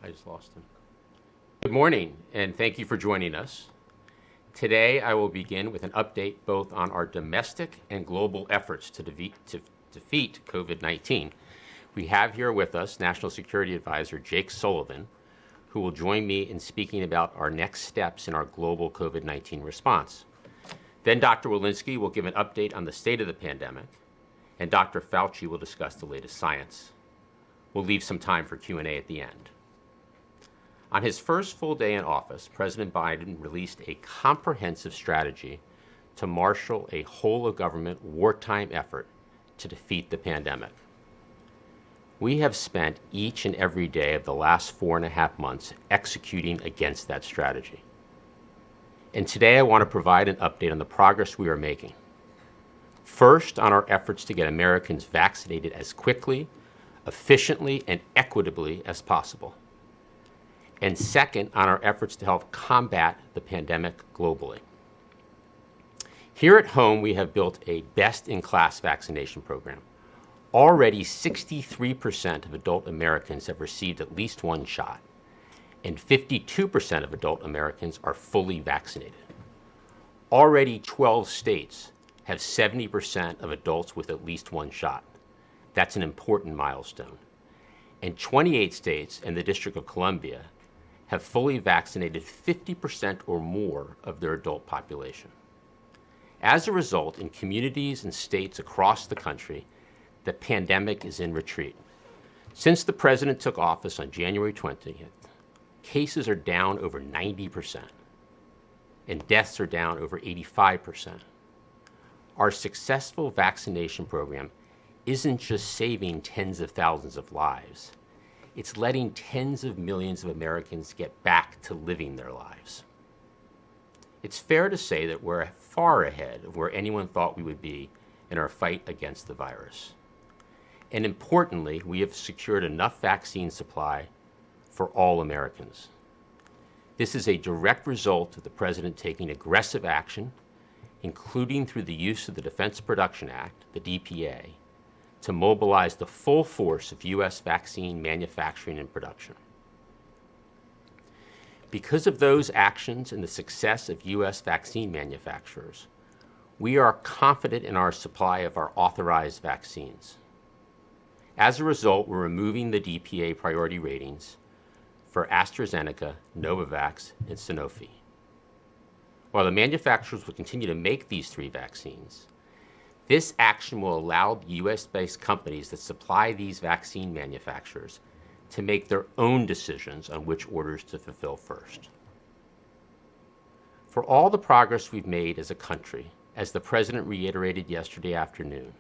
I just lost him. Good morning, and thank you for joining us. Today, I will begin with an update both on our domestic and global efforts to defeat COVID-19. We have here with us National Security Advisor Jake Sullivan, who will join me in speaking about our next steps in our global COVID-19 response. Then Dr. Walensky will give an update on the state of the pandemic, and Dr. Fauci will discuss the latest science. We'll leave some time for Q&A at the end. On his first full day in office, President Biden released a comprehensive strategy to marshal a whole-of-government wartime effort to defeat the pandemic. We have spent each and every day of the last 4.5 months executing against that strategy. And today I want to provide an update on the progress we are making. First, on our efforts to get Americans vaccinated as quickly, efficiently, and equitably as possible. And second, on our efforts to help combat the pandemic globally. Here at home, we have built a best-in-class vaccination program. Already, 63% of adult Americans have received at least one shot, and 52% of adult Americans are fully vaccinated. Already, 12 states have 70% of adults with at least one shot. That's an important milestone. And 28 states and the District of Columbia have fully vaccinated 50% or more of their adult population. As a result, in communities and states across the country, the pandemic is in retreat. Since the president took office on January 20th, cases are down over 90%, and deaths are down over 85%. Our successful vaccination program isn't just saving tens of thousands of lives. It's letting tens of millions of Americans get back to living their lives. It's fair to say that we're far ahead of where anyone thought we would be in our fight against the virus. And importantly, we have secured enough vaccine supply for all Americans. This is a direct result of the president taking aggressive action, including through the use of the Defense Production Act, the DPA, to mobilize the full force of U.S. vaccine manufacturing and production. Because of those actions and the success of U.S. vaccine manufacturers, we are confident in our supply of our authorized vaccines. As a result, we're removing the DPA priority ratings for AstraZeneca, Novavax, and Sanofi. While the manufacturers will continue to make these three vaccines, this action will allow U.S.-based companies that supply these vaccine manufacturers to make their own decisions on which orders to fulfill first. For all the progress we've made as a country, as the president reiterated yesterday afternoon,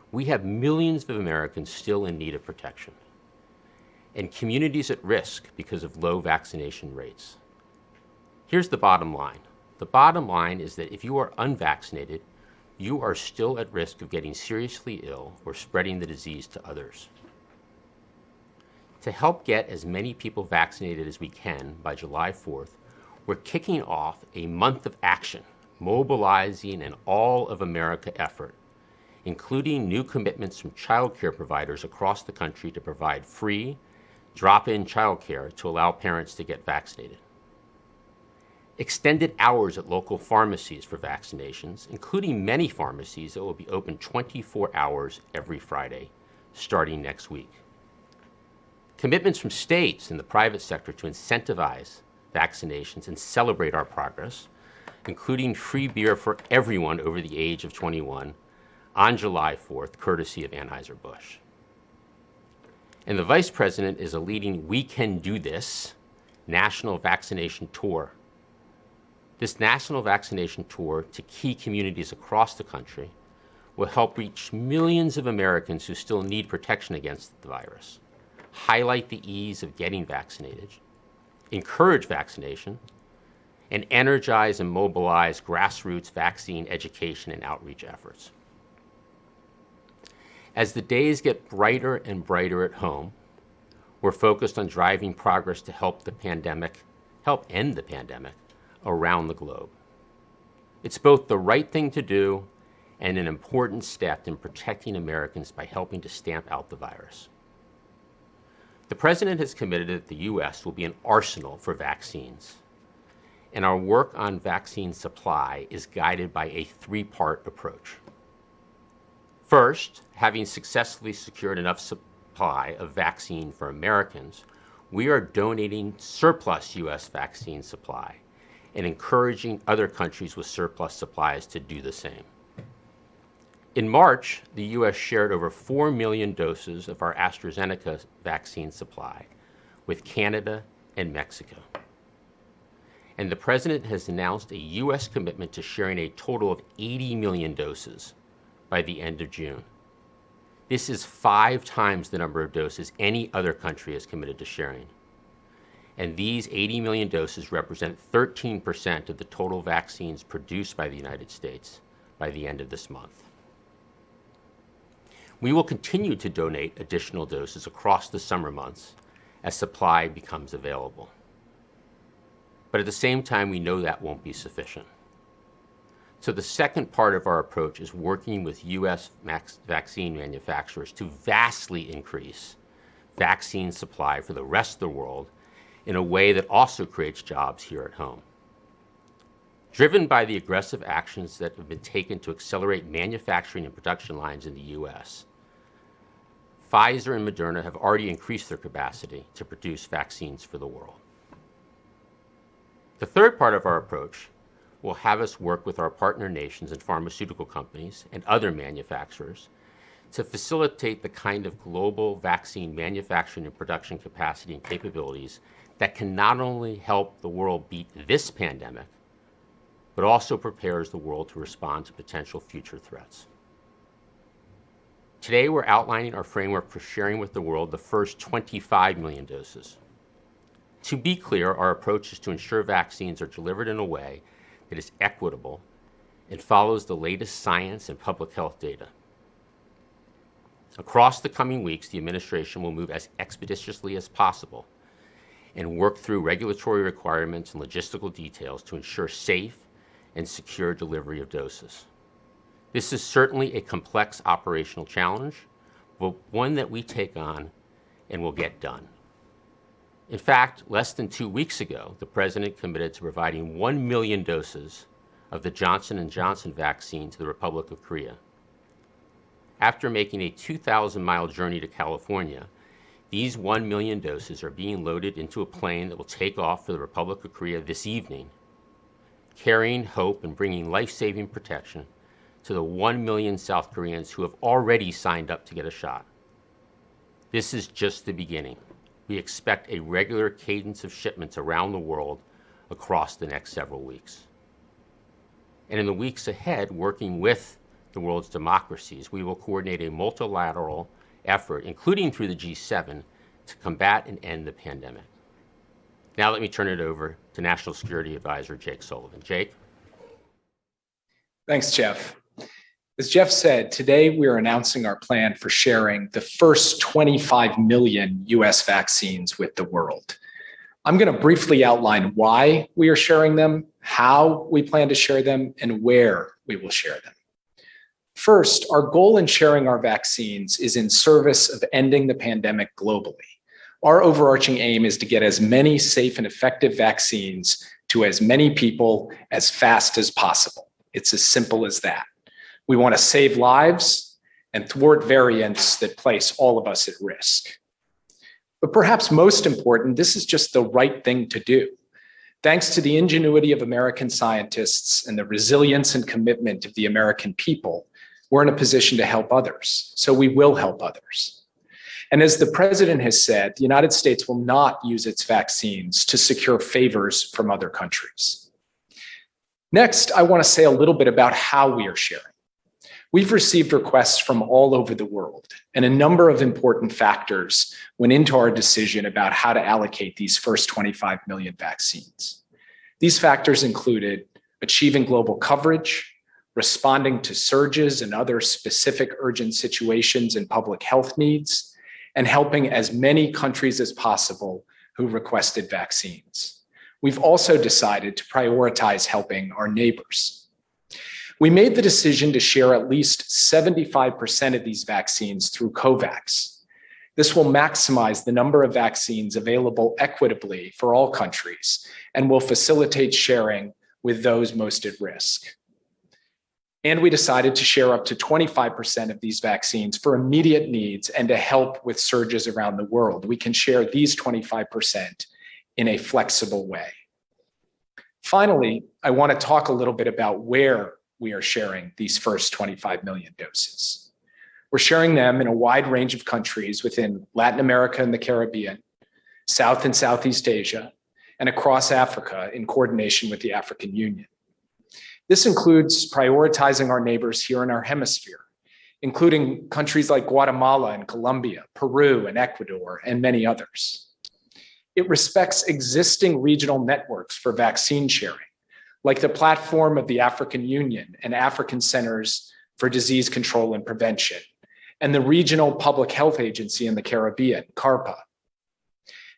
we have millions of Americans still in need of protection, and communities at risk because of low vaccination rates. Here's the bottom line. The bottom line is that if you are unvaccinated, you are still at risk of getting seriously ill or spreading the disease to others. To help get as many people vaccinated as we can by July 4th, we're kicking off a month of action, mobilizing an all-of-America effort, including new commitments from child care providers across the country to provide free, drop-in child care to allow parents to get vaccinated. Extended hours at local pharmacies for vaccinations, including many pharmacies that will be open 24 hours every Friday, starting next week. Commitments from states and the private sector to incentivize vaccinations and celebrate our progress, including free beer for everyone over the age of 21 on July 4th, courtesy of Anheuser-Busch. And the Vice President is leading We Can Do This national vaccination tour. This national vaccination tour to key communities across the country will help reach millions of Americans who still need protection against the virus, highlight the ease of getting vaccinated, encourage vaccination, and energize and mobilize grassroots vaccine education and outreach efforts. As the days get brighter and brighter at home, we're focused on driving progress to help end the pandemic around the globe. It's both the right thing to do and an important step in protecting Americans by helping to stamp out the virus. The President has committed that the U.S. will be an arsenal for vaccines, and our work on vaccine supply is guided by a three-part approach. First, having successfully secured enough supply of vaccine for Americans, we are donating surplus U.S. vaccine supply and encouraging other countries with surplus supplies to do the same. In March, the U.S. shared over 4 million doses of our AstraZeneca vaccine supply with Canada and Mexico. And the President has announced a U.S. commitment to sharing a total of 80 million doses by the end of June. This is 5 times the number of doses any other country has committed to sharing. And these 80 million doses represent 13% of the total vaccines produced by the United States by the end of this month. We will continue to donate additional doses across the summer months as supply becomes available. But at the same time, we know that won't be sufficient. So the second part of our approach is working with U.S. vaccine manufacturers to vastly increase vaccine supply for the rest of the world in a way that also creates jobs here at home. Driven by the aggressive actions that have been taken to accelerate manufacturing and production lines in the U.S., Pfizer and Moderna have already increased their capacity to produce vaccines for the world. The third part of our approach will have us work with our partner nations and pharmaceutical companies and other manufacturers to facilitate the kind of global vaccine manufacturing and production capacity and capabilities that can not only help the world beat this pandemic, but also prepares the world to respond to potential future threats. Today, we're outlining our framework for sharing with the world the first 25 million doses. To be clear, our approach is to ensure vaccines are delivered in a way that is equitable and follows the latest science and public health data. Across the coming weeks, the administration will move as expeditiously as possible and work through regulatory requirements and logistical details to ensure safe and secure delivery of doses. This is certainly a complex operational challenge, but one that we take on and will get done. In fact, less than 2 weeks ago, the President committed to providing 1 million doses of the Johnson & Johnson vaccine to the Republic of Korea. After making a 2,000-mile journey to California, these 1 million doses are being loaded into a plane that will take off for the Republic of Korea this evening, carrying hope and bringing life-saving protection to the 1 million South Koreans who have already signed up to get a shot. This is just the beginning. We expect a regular cadence of shipments around the world across the next several weeks. And in the weeks ahead, working with the world's democracies, we will coordinate a multilateral effort, including through the G7, to combat and end the pandemic. Now let me turn it over to National Security Advisor Jake Sullivan. Jake? Thanks, Jeff. As Jeff said, today we are announcing our plan for sharing the first 25 million US vaccines with the world. I'm going to briefly outline why we are sharing them, how we plan to share them, and where we will share them. First, our goal in sharing our vaccines is in service of ending the pandemic globally. Our overarching aim is to get as many safe and effective vaccines to as many people as fast as possible. It's as simple as that. We want to save lives and thwart variants that place all of us at risk. But perhaps most important, this is just the right thing to do. Thanks to the ingenuity of American scientists and the resilience and commitment of the American people, we're in a position to help others. So we will help others. And as the President has said, the United States will not use its vaccines to secure favors from other countries. Next, I want to say a little bit about how we are sharing. We've received requests from all over the world, and a number of important factors went into our decision about how to allocate these first 25 million vaccines. These factors included achieving global coverage, responding to surges and other specific urgent situations and public health needs, and helping as many countries as possible who requested vaccines. We've also decided to prioritize helping our neighbors. We made the decision to share at least 75% of these vaccines through COVAX. This will maximize the number of vaccines available equitably for all countries and will facilitate sharing with those most at risk. And we decided to share up to 25% of these vaccines for immediate needs and to help with surges around the world. We can share these 25% in a flexible way. Finally, I want to talk a little bit about where we are sharing these first 25 million doses. We're sharing them in a wide range of countries within Latin America and the Caribbean, South and Southeast Asia, and across Africa in coordination with the African Union. This includes prioritizing our neighbors here in our hemisphere, including countries like Guatemala and Colombia, Peru and Ecuador, and many others. It respects existing regional networks for vaccine sharing, like the platform of the African Union and African Centers for Disease Control and Prevention, and the Regional Public Health Agency in the Caribbean, CARPA.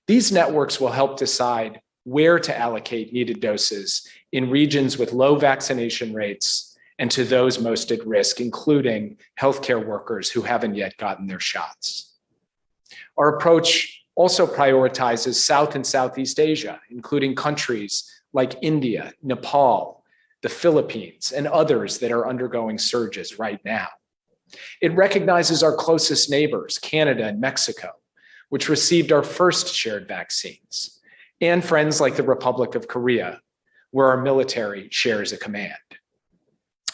These networks will help decide where to allocate needed doses in regions with low vaccination rates and to those most at risk, including healthcare workers who haven't yet gotten their shots. Our approach also prioritizes South and Southeast Asia, including countries like India, Nepal, the Philippines, and others that are undergoing surges right now. It recognizes our closest neighbors, Canada and Mexico, which received our first shared vaccines, and friends like the Republic of Korea, where our military shares a command.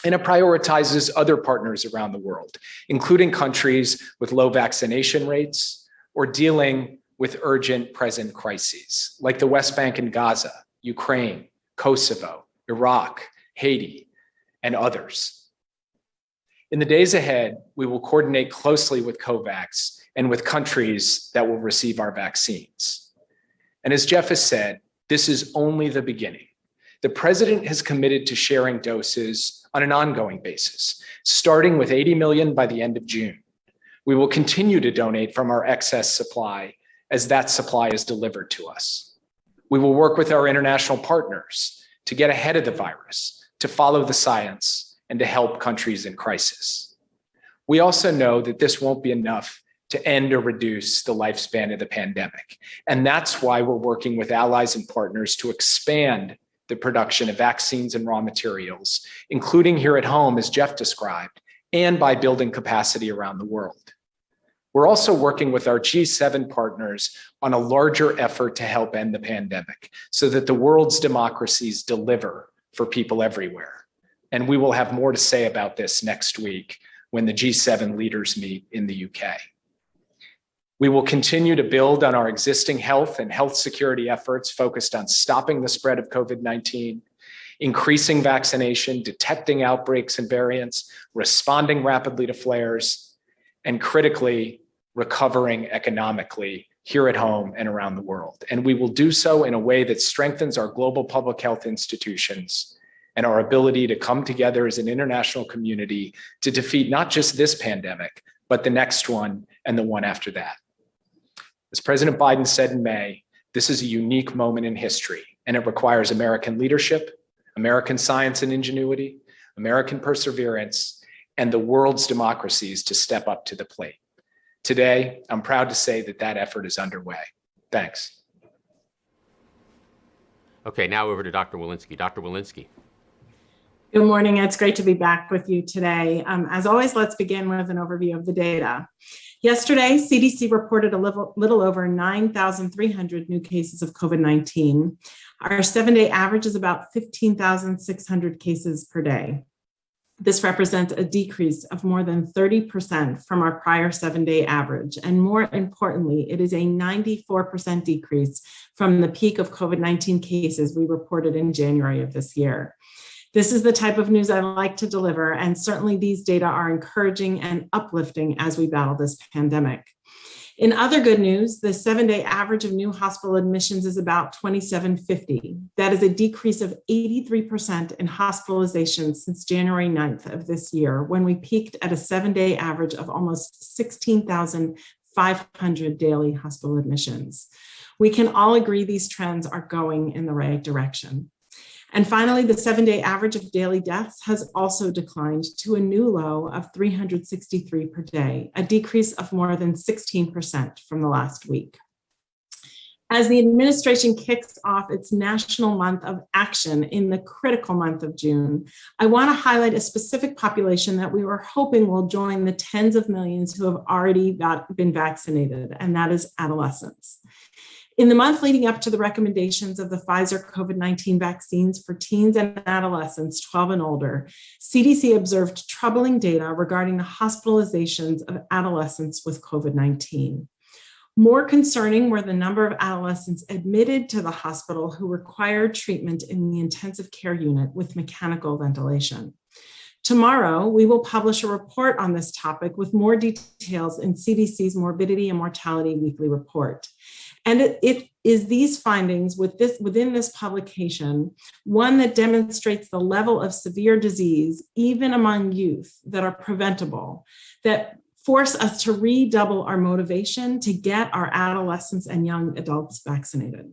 And it prioritizes other partners around the world, including countries with low vaccination rates or dealing with urgent present crises, like the West Bank and Gaza, Ukraine, Kosovo, Iraq, Haiti, and others. In the days ahead, we will coordinate closely with COVAX and with countries that will receive our vaccines. And as Jeff has said, this is only the beginning. The president has committed to sharing doses on an ongoing basis, starting with 80 million by the end of June. We will continue to donate from our excess supply as that supply is delivered to us. We will work with our international partners to get ahead of the virus, to follow the science, and to help countries in crisis. We also know that this won't be enough to end or reduce the lifespan of the pandemic. And that's why we're working with allies and partners to expand the production of vaccines and raw materials, including here at home, as Jeff described, and by building capacity around the world. We're also working with our G7 partners on a larger effort to help end the pandemic so that the world's democracies deliver for people everywhere. And we will have more to say about this next week when the G7 leaders meet in the UK. We will continue to build on our existing health and health security efforts focused on stopping the spread of COVID-19, increasing vaccination, detecting outbreaks and variants, responding rapidly to flares, and critically, recovering economically here at home and around the world. And we will do so in a way that strengthens our global public health institutions and our ability to come together as an international community to defeat not just this pandemic, but the next one and the one after that. As President Biden said in May, this is a unique moment in history, and it requires American leadership, American science and ingenuity, American perseverance, and the world's democracies to step up to the plate. Today, I'm proud to say that that effort is underway. Thanks. Okay, now over to Dr. Walensky. Dr. Walensky. Good morning. It's great to be back with you today. As always, let's begin with an overview of the data. Yesterday, CDC reported a little over 9,300 new cases of COVID-19. Our 7-day average is about 15,600 cases per day. This represents a decrease of more than 30% from our prior 7-day average. And more importantly, it is a 94% decrease from the peak of COVID-19 cases we reported in January of this year. This is the type of news I like to deliver, and certainly these data are encouraging and uplifting as we battle this pandemic. In other good news, the 7-day average of new hospital admissions is about 2,750. That is a decrease of 83% in hospitalizations since January 9th of this year, when we peaked at a 7-day average of almost 16,500 daily hospital admissions. We can all agree these trends are going in the right direction. And finally, the 7-day average of daily deaths has also declined to a new low of 363 per day, a decrease of more than 16% from the last week. As the administration kicks off its national month of action in the critical month of June, I want to highlight a specific population that we were hoping will join the tens of millions who have already been vaccinated, and that is adolescents. In the month leading up to the recommendations of the Pfizer COVID-19 vaccines for teens and adolescents 12 and older, CDC observed troubling data regarding the hospitalizations of adolescents with COVID-19. More concerning were the number of adolescents admitted to the hospital who required treatment in the intensive care unit with mechanical ventilation. Tomorrow, we will publish a report on this topic with more details in CDC's Morbidity and Mortality Weekly Report. And it is these findings within this publication, one that demonstrates the level of severe disease, even among youth, that are preventable, that force us to redouble our motivation to get our adolescents and young adults vaccinated.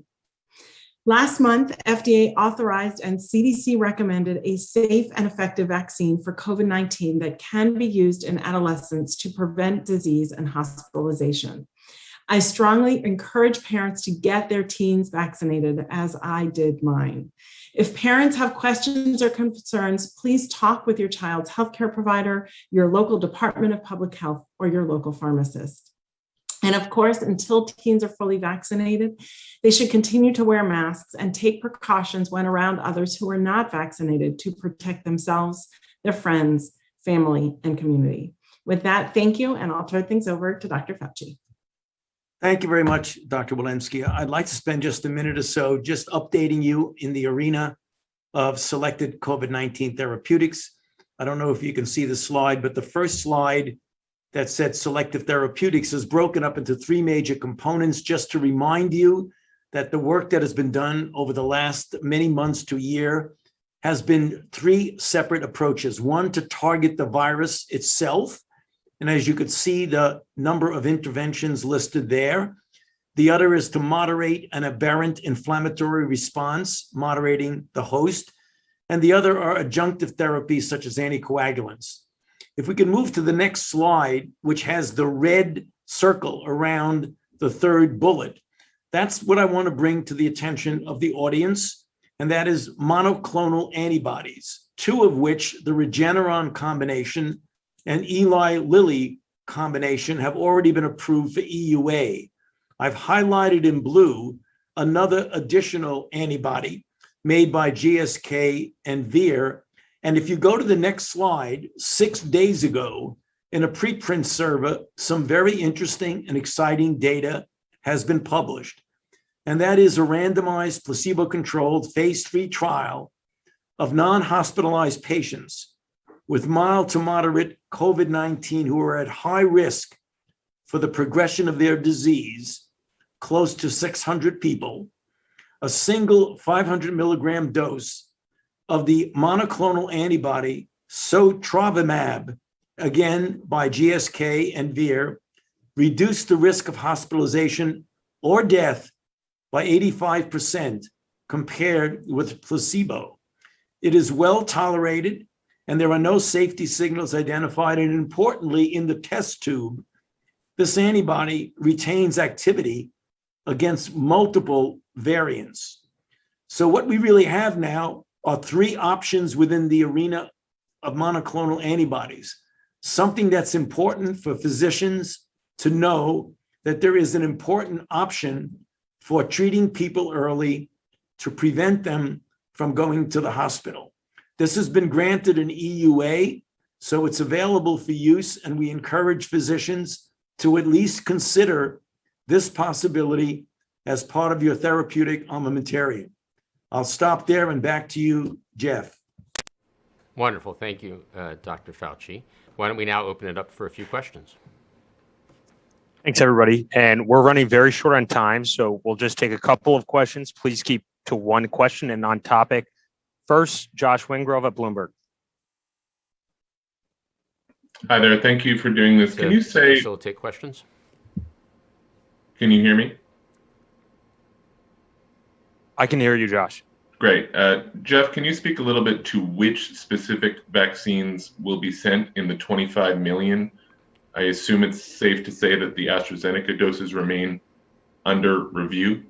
Last month, FDA authorized and CDC recommended a safe and effective vaccine for COVID-19 that can be used in adolescents to prevent disease and hospitalization. I strongly encourage parents to get their teens vaccinated, as I did mine. If parents have questions or concerns, please talk with your child's healthcare provider, your local Department of Public Health, or your local pharmacist. And of course, until teens are fully vaccinated, they should continue to wear masks and take precautions when around others who are not vaccinated to protect themselves, their friends, family, and community. With that, thank you, and I'll turn things over to Dr. Fauci. Thank you very much, Dr. Walensky. I'd like to spend just a minute or so just updating you in the arena of selected COVID-19 therapeutics. I don't know if you can see the slide, but the first slide that said selective therapeutics is broken up into three major components, just to remind you that the work that has been done over the last many months to a year has been three separate approaches. One, to target the virus itself. And as you could see, the number of interventions listed there. The other is to moderate an aberrant inflammatory response, moderating the host. And the other are adjunctive therapies such as anticoagulants. If we can move to the next slide, which has the red circle around the third bullet, that's what I want to bring to the attention of the audience, and that is monoclonal antibodies, two of which, the Regeneron combination and Eli Lilly combination, have already been approved for EUA. I've highlighted in blue another additional antibody made by GSK and Vir. And if you go to the next slide, 6 days ago, in a preprint server, some very interesting and exciting data has been published. And that is a randomized placebo-controlled phase 3 trial of non-hospitalized patients with mild to moderate COVID-19 who are at high risk for the progression of their disease, close to 600 people, a single 500 milligram dose of the monoclonal antibody sotrovimab, again by GSK and Vir, reduced the risk of hospitalization or death by 85% compared with placebo. It is well tolerated, and there are no safety signals identified. And importantly, in the test tube, this antibody retains activity against multiple variants. So what we really have now are three options within the arena of monoclonal antibodies. Something that's important for physicians to know, that there is an important option for treating people early to prevent them from going to the hospital. This has been granted an EUA, so it's available for use, and we encourage physicians to at least consider this possibility as part of your therapeutic armamentarium. I'll stop there and back to you, Jeff. Wonderful. Thank you, Dr. Fauci. Why don't we now open it up for a few questions? Thanks, everybody. And we're running very short on time, so we'll just take a couple of questions. Please keep to one question and on topic. First, Josh Wingrove at Bloomberg. Hi there. Thank you for doing this. Can you say... Facilitate questions? Can you hear me? I can hear you, Josh. Great. Jeff, can you speak a little bit to which specific vaccines will be sent in the 25 million? I assume it's safe to say that the AstraZeneca doses remain under review.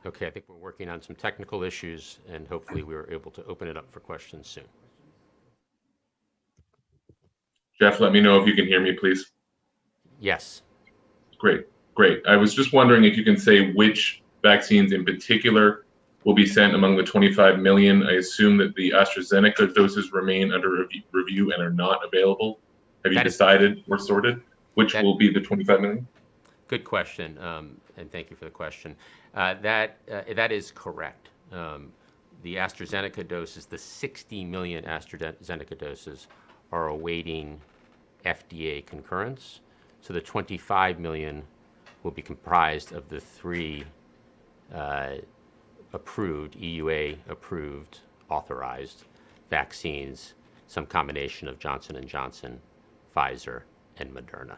Okay, I think we're working on some technical issues, and hopefully we were able to open it up for questions soon. Jeff, let me know if you can hear me, please. Yes. Great. I was just wondering if you can say which vaccines in particular will be sent among the 25 million. I assume that the AstraZeneca doses remain under review and are not available. Have you decided or sorted which will be the 25 million? Good question, and thank you for the question. That is correct. The AstraZeneca doses, the 60 million AstraZeneca doses, are awaiting FDA concurrence. So the 25 million will be comprised of the 3 approved, EUA approved, authorized vaccines, some combination of Johnson & Johnson, Pfizer, and Moderna.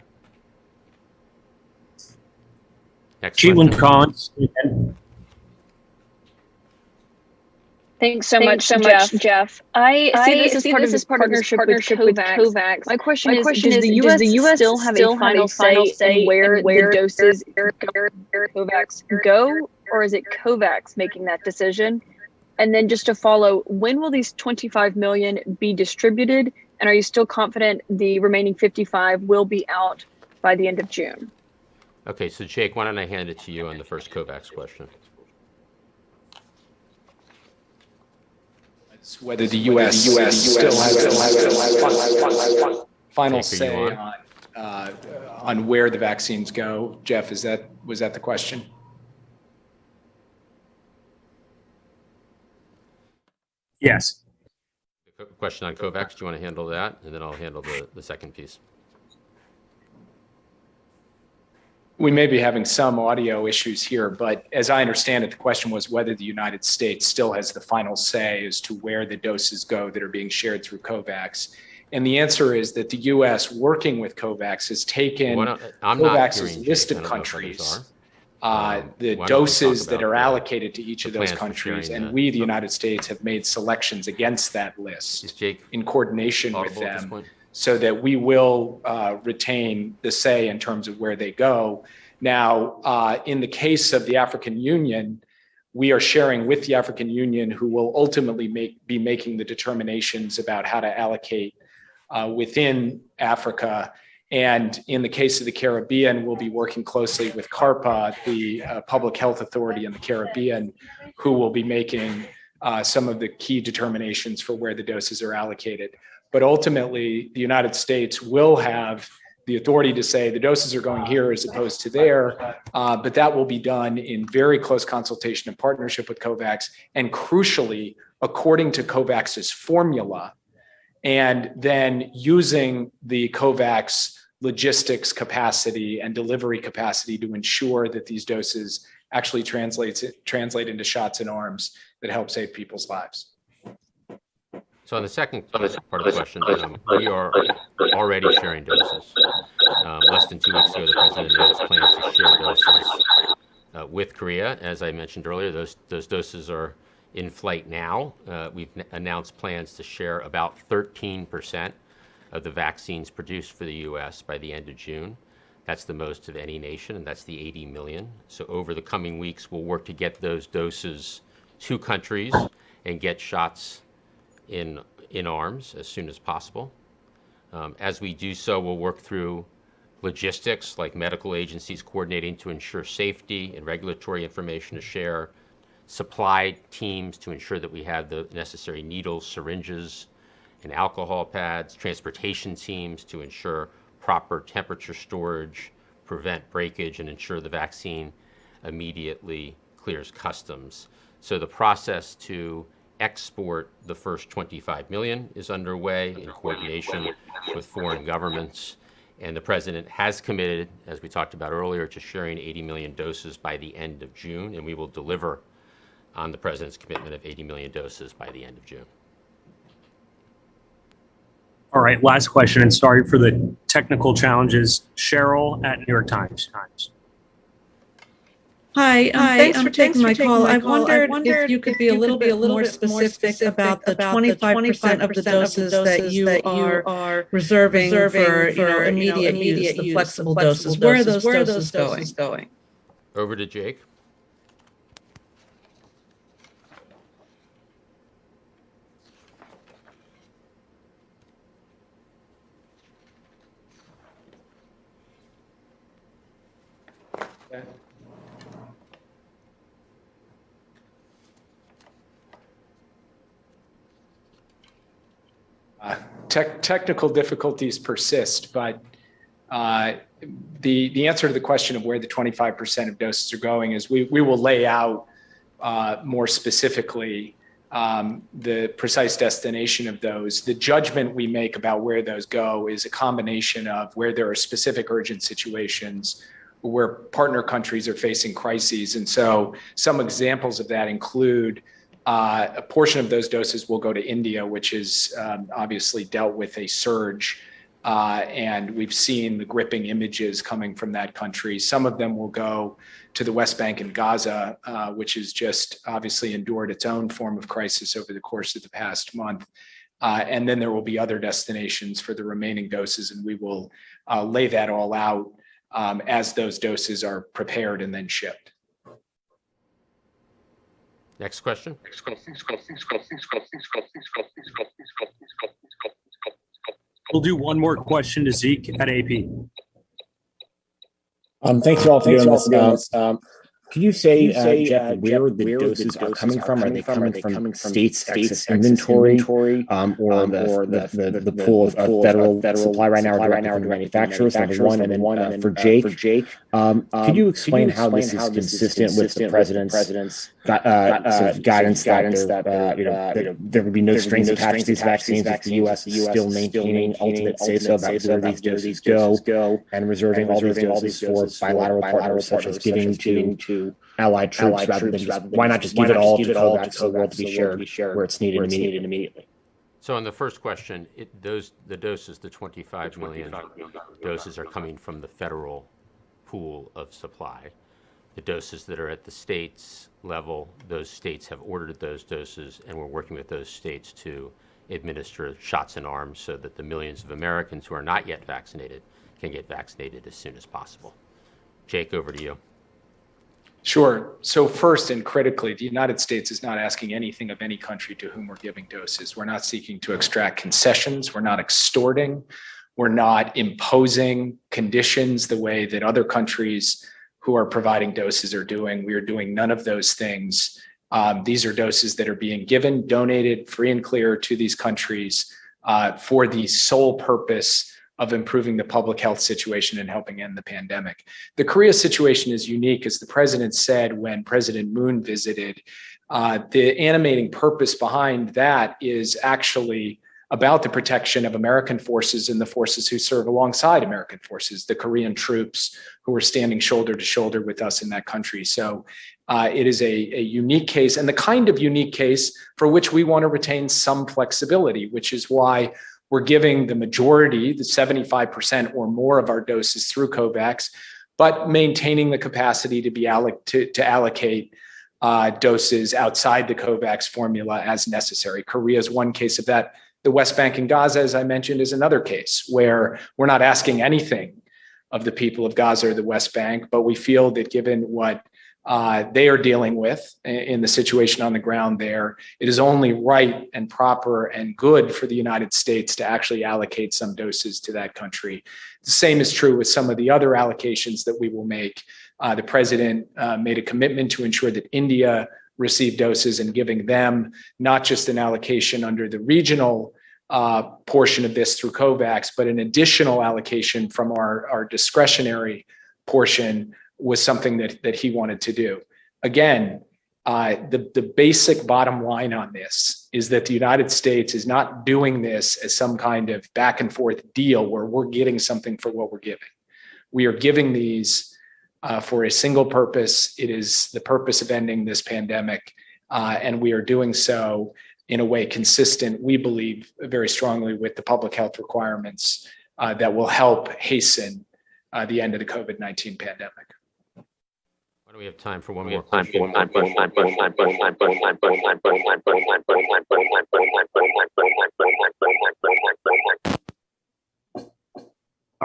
Next Caitlin question. Collins. Thanks so much, Jeff. I see this as part of this partnership with COVAX. My question is, does the U.S. still have a final say in where the doses COVAX go, or is it COVAX making that decision? And then just to follow, when will these 25 million be distributed? And are you still confident the remaining 55 will be out by the end of June? Okay, so Jake, why don't I hand it to you on the first COVAX question? Whether the U.S. still has final say on where the vaccines go. Jeff, was that the question? Yes. The question on COVAX, do you want to handle that? And then I'll handle the second piece. We may be having some audio issues here, but as I understand it, the question was whether the United States still has the final say as to where the doses go that are being shared through COVAX. And the answer is that the U.S. working with COVAX has taken COVAX's list of countries, the doses that are allocated to each of those countries, and we, the United States, have made selections against that list in coordination with them, so that we will retain the say in terms of where they go. Now, in the case of the African Union, we are sharing with the African Union, who will ultimately be making the determinations about how to allocate within Africa. And in the case of the Caribbean, we'll be working closely with CARPA, the public health authority in the Caribbean, who will be making some of the key determinations for where the doses are allocated. But ultimately, the United States will have the authority to say the doses are going here as opposed to there, but that will be done in very close consultation and partnership with COVAX, and crucially, according to COVAX's formula, and then using the COVAX logistics capacity and delivery capacity to ensure that these doses actually translate into shots in arms that help save people's lives. So on the second part of the question, we are already sharing doses. Less than 2 weeks ago, the president announced plans to share doses with Korea. As I mentioned earlier, those doses are in flight now. We've announced plans to share about 13% of the vaccines produced for the U.S. by the end of June. That's the most of any nation, and that's the 80 million. So over the coming weeks, we'll work to get those doses to countries and get shots in arms as soon as possible. As we do so, we'll work through logistics, like medical agencies coordinating to ensure safety and regulatory information to share, supply teams to ensure that we have the necessary needles, syringes, and alcohol pads, transportation teams to ensure proper temperature storage, prevent breakage, and ensure the vaccine immediately clears customs. So the process to export the first 25 million is underway in coordination with foreign governments. And the president has committed, as we talked about earlier, to sharing 80 million doses by the end of June, and we will deliver on the president's commitment of 80 million doses by the end of June. All right, last question, and sorry for the technical challenges. Cheryl at New York Times. Hi, thanks for taking my call. I wondered if you could be a little bit more specific about the 25% of the doses that you are reserving for, immediate use, the flexible doses. Where are those doses going? Over to Jake. Technical difficulties persist, but the answer to the question of where the 25% of doses are going is we will lay out more specifically the precise destination of those. The judgment we make about where those go is a combination of where there are specific urgent situations, where partner countries are facing crises. And so some examples of that include a portion of those doses will go to India, which is obviously dealt with a surge. And we've seen the gripping images coming from that country. Some of them will go to the West Bank and Gaza, which has just obviously endured its own form of crisis over the course of the past month. And then there will be other destinations for the remaining doses, and we will lay that all out as those doses are prepared and then shipped. Next question. We'll do one more question to Zeke at AP. Thanks you all for doing this. Could you say, Jeff, where the doses are coming from? Are they coming from states' excess inventory, or the pool of federal supply right now, or from manufacturers? Number one, and then for Jake, could you explain how this is consistent with the president's guidance that there would be no strings attached to these vaccines if the U.S. is still maintaining ultimate say-so about where these doses go and reserving all these doses for bilateral partners, such as giving to allied troops rather than just, why not just give it all to COVAX for the world to be shared where it's needed immediately? So on the first question, the doses, the 25 million doses are coming from the federal pool of supply. The doses that are at the states level, those states have ordered those doses, and we're working with those states to administer shots in arms so that the millions of Americans who are not yet vaccinated can get vaccinated as soon as possible. Jake, over to you. Sure. So first and critically, the United States is not asking anything of any country to whom we're giving doses. We're not seeking to extract concessions. We're not extorting. We're not imposing conditions the way that other countries who are providing doses are doing. We are doing none of those things. These are doses that are being given, donated, free and clear to these countries for the sole purpose of improving the public health situation and helping end the pandemic. The Korea situation is unique, as the president said when President Moon visited. The animating purpose behind that is actually about the protection of American forces and the forces who serve alongside American forces, the Korean troops who are standing shoulder to shoulder with us in that country. So it is a unique case, and the kind of unique case for which we want to retain some flexibility, which is why we're giving the majority, the 75% or more of our doses through COVAX, but maintaining the capacity to be to allocate doses outside the COVAX formula as necessary. Korea is one case of that. The West Bank and Gaza, as I mentioned, is another case where we're not asking anything of the people of Gaza or the West Bank, but we feel that given what they are dealing with in the situation on the ground there, it is only right and proper and good for the United States to actually allocate some doses to that country. The same is true with some of the other allocations that we will make. The president made a commitment to ensure that India receive doses, and giving them not just an allocation under the regional portion of this through COVAX, but an additional allocation from our discretionary portion was something that he wanted to do. Again, the basic bottom line on this is that the United States is not doing this as some kind of back and forth deal where we're getting something for what we're giving. We are giving these for a single purpose. It is the purpose of ending this pandemic, and we are doing so in a way consistent, we believe very strongly, with the public health requirements that will help hasten the end of the COVID-19 pandemic. Why do we have time for one more question? All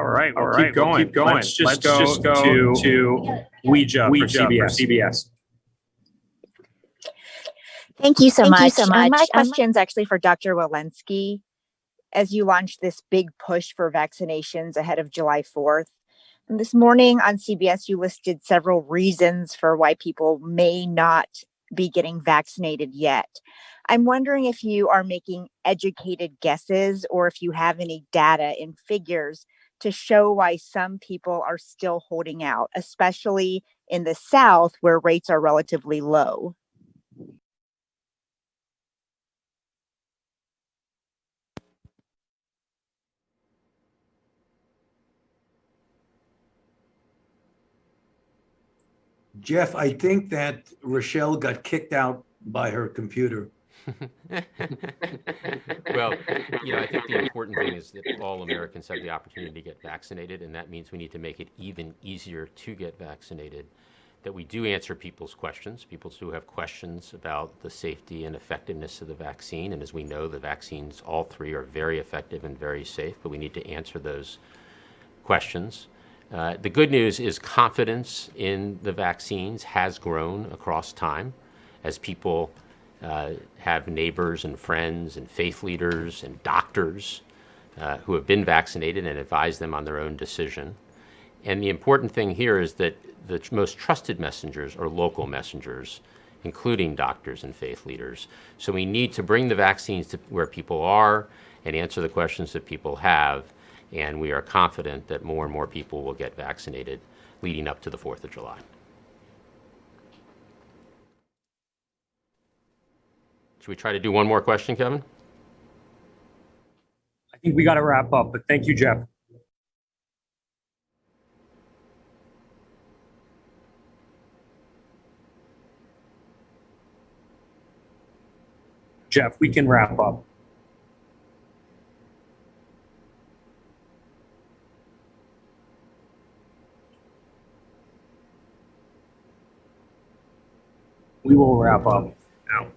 right, we'll keep going. Let's just go to Ouija for CBS. Thank you so much. My question's actually for Dr. Walensky. As you launch this big push for vaccinations ahead of July 4th, and this morning on CBS, you listed several reasons for why people may not be getting vaccinated yet. I'm wondering if you are making educated guesses or if you have any data and figures to show why some people are still holding out, especially in the South where rates are relatively low. Jeff, I think that Rochelle got kicked out by her computer. Well, I think the important thing is that all Americans have the opportunity to get vaccinated, and that means we need to make it even easier to get vaccinated, that we do answer people's questions. People do have questions about the safety and effectiveness of the vaccine, and as we know, the vaccines, all three, are very effective and very safe, but we need to answer those questions. The good news is confidence in the vaccines has grown across time as people have neighbors and friends and faith leaders and doctors who have been vaccinated and advise them on their own decision. And the important thing here is that the most trusted messengers are local messengers, including doctors and faith leaders. So we need to bring the vaccines to where people are and answer the questions that people have. And we are confident that more and more people will get vaccinated leading up to the 4th of July. Should we try to do one more question, Kevin? I think we got to wrap up, but thank you, Jeff. Jeff, we can wrap up. We will wrap up now.